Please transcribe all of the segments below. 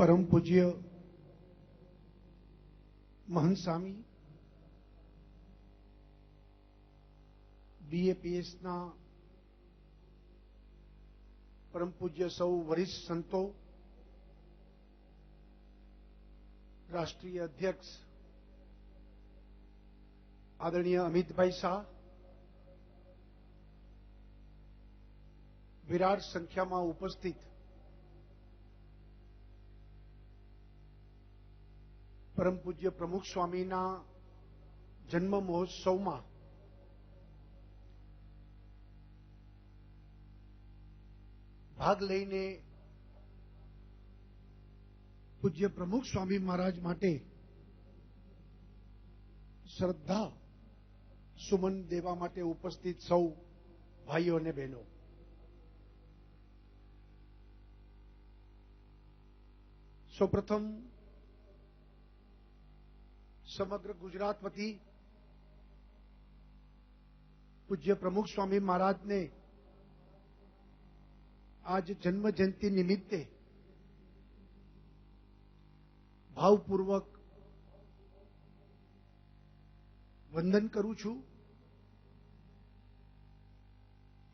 परम पूज्य महंत स्वामी BAPS ना परम पूज्य सौ वरिष्ठ संतो, राष्ट्रीय अध्यक्ष आदरणीय अमित भाई शाह, विराट संख्या में उपस्थित परम पूज्य प्रमुख स्वामी ना जन्म महोत्सव में भाग लईने पूज्य प्रमुख स्वामी महाराज माटे श्रद्धा सुमन देवा माटे उपस्थित सौ भाईओ ने बहनों, सौप्रथम समग्र गुजरात वती पूज्य प्रमुख स्वामी महाराज ने आज जन्म जयंती निमित्ते भावपूर्वक वंदन करूं छू।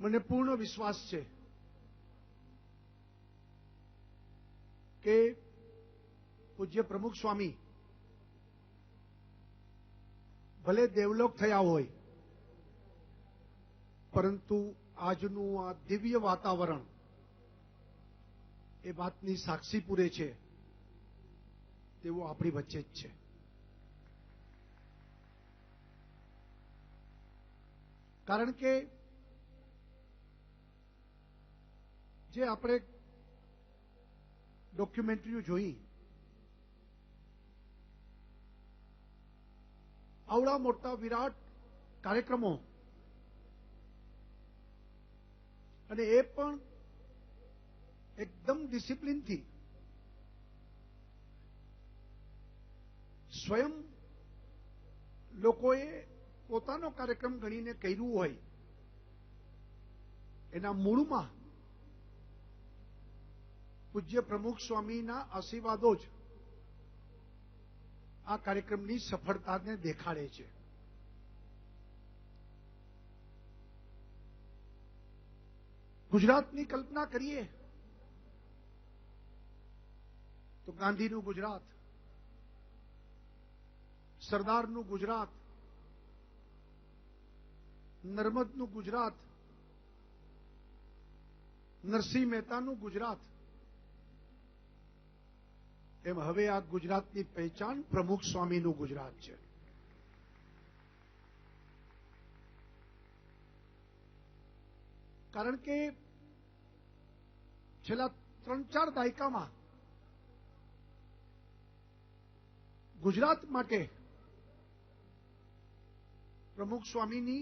मने पूर्ण विश्वास छे के पूज्य प्रमुख स्वामी भले देवलोक थया होय, परंतु आजनु आ दिव्य वातावरण ए बातनी साक्षी पूरे छे तेवो आपणी वच्चे ज छे। कारण के जे आपणे डॉक्यूमेंटरीओ जोई, आवड़ा मोटा विराट कार्यक्रमों अने ए पण एकदम डिसिप्लिन थी स्वयं लोकोए पोतानो कार्यक्रम गणीने कर्युं होय एना मूळमां पूज्य प्रमुख स्वामीना आशीर्वादों ज आ कार्यक्रमनी सफलताने देखाड़े छे। गुजरातनी कल्पना करिए तो गांधीनु गुजरात, सरदारनु गुजरात, नर्मदनु गुजरात, नरसिंह मेहतानु गुजरात, एम हवे आ गुजरातनी पहचान प्रमुख स्वामीनु गुजरात छे। कारण के छेल्ला 3-4 दायका में गुजरात माटे प्रमुख स्वामीनी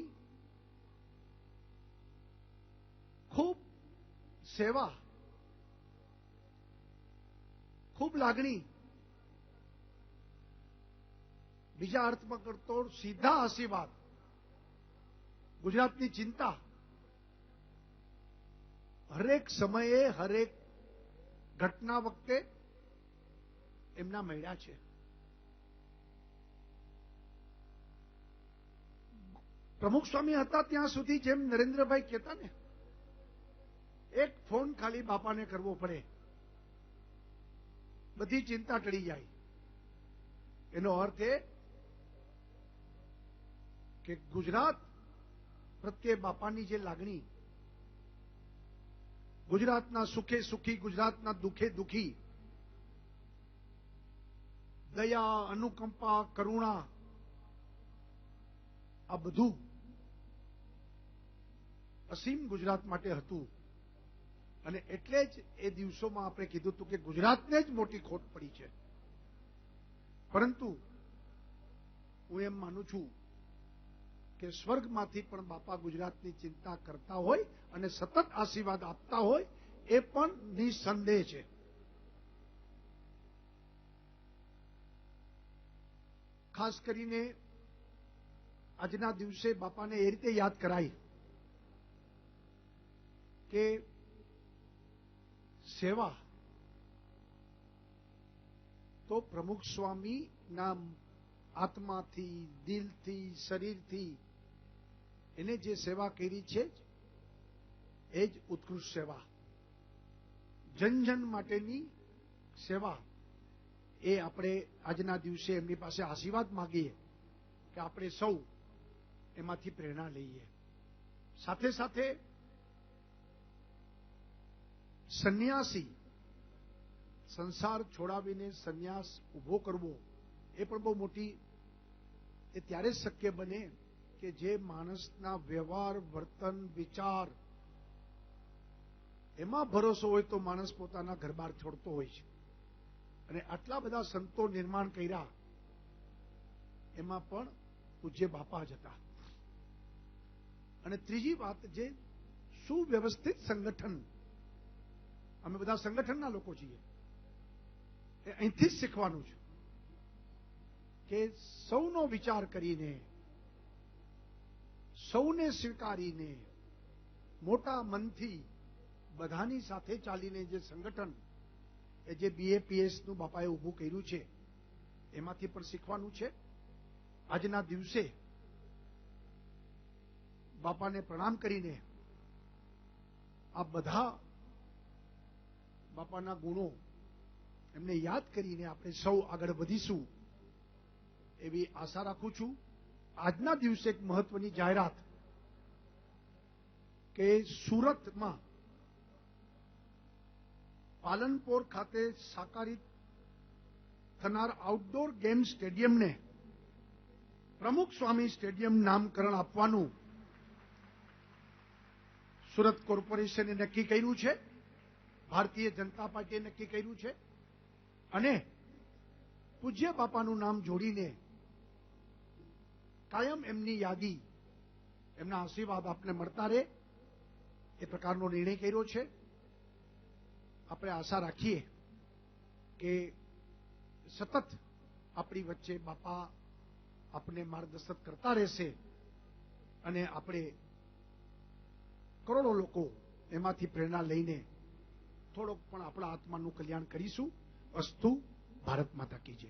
खूब सेवा, खूब लागणी, बीजा अर्थ में करतो सीधा आशीर्वाद, गुजरातनी चिंता हरेक समये हरेक घटना वखते एमना मळ्या छे। प्रमुख स्वामी हता त्यां सुधी जेम नरेन्द्रभाई कहेता ने, एक फोन खाली बापा ने करवो पड़े, बधी चिंता टળી जाए। एनो अर्थ है कि गुजरात प्रत्ये बापानी जे लागणी, गुजरातना सुखे सुखी, गुजरातना दुखे दुखी, दया, अनुकंपा, करुणा, आ बधु असीम गुजरात माटे हतुं अने एटले ज ए दिवसोमां आपणे कीधुं हतुं के गुजरातने ज मोटी खोट पड़ी छे। परंतु हूँ एम मानु छुं के स्वर्गमांथी पण बापा गुजरातनी चिंता करता होय अने सतत आशीर्वाद आपता होय ए पण निसंदेह छे। खास करीने आजना दिवसे बापाने ए रीते याद कराई के सेवा તો પ્રમુખ સ્વામીના આત્માથી, દિલથી, શરીરથી એને જે સેવા કરી છે એ જ ઉત્કૃષ્ટ સેવા, જન જન માટેની સેવા. એ આપણે આજના દિવસે એમની પાસે આશીર્વાદ માગીએ કે આપણે સૌ એમાંથી પ્રેરણા લઈએ. સાથે સાથે સંન્યાસી, સંસાર છોડાવીને સંન્યાસ ઉભો કરવો એ પણ બહુ મોટી, એ ત્યારે જ શક્ય બને કે જે માણસના વ્યવહાર, વર્તન, વિચાર એમાં ભરોસો હોય તો માણસ પોતાના ઘર બહાર છોડતો હોય છે. અને આટલા બધા સંતો નિર્માણ કર્યા, એમાં પણ પૂજ્ય બાપા જ હતા. અને ત્રીજી વાત, જે સુવ્યવસ્થિત સંગઠન, અમે બધા સંગઠનના લોકો છીએ, એ અહીંથી જ શીખવાનું છે કે સૌનો વિચાર કરીને, સૌને સ્વીકારીને, મોટા મનથી બધાની સાથે ચાલીને જે સંગઠન, એ જે BAPS નું બાપાએ ઊભું કર્યું છે, એમાંથી પણ શીખવાનું છે. આજના દિવસે બાપાને પ્રણામ કરીને, આ બધા બાપાના ગુણો એમને યાદ કરીને આપણે સૌ આગળ વધીશું એવી આશા રાખું છું. આજના દિવસે એક મહત્વની જાહેરાત કે સુરતમાં પાલનપુર ખાતે સાકારિત થનાર આઉટડોર ગેમ સ્ટેડિયમને પ્રમુખ સ્વામી સ્ટેડિયમ નામકરણ આપવાનું સુરત કોર્પોરેશને નક્કી કર્યું છે. ભારતીય જનતા પાર્ટીએ નક્કી કર્યું છે. અને પૂજ્ય બાપાનું નામ જોડીને કાયમ એમની યાદી, એમના આશીર્વાદ આપને મળતા રહે એ પ્રકારનો નિર્ણય કર્યો છે. આપણે આશા રાખીએ કે સતત આપણી વચ્ચે બાપા આપને માર્ગદર્શન કરતા રહેશે અને આપણે કરોડો લોકો એમાંથી પ્રેરણા લઈને થોડોક પણ આપણા આત્માનું કલ્યાણ કરીશું. અસ્તુ. ભારત માતા કી જય.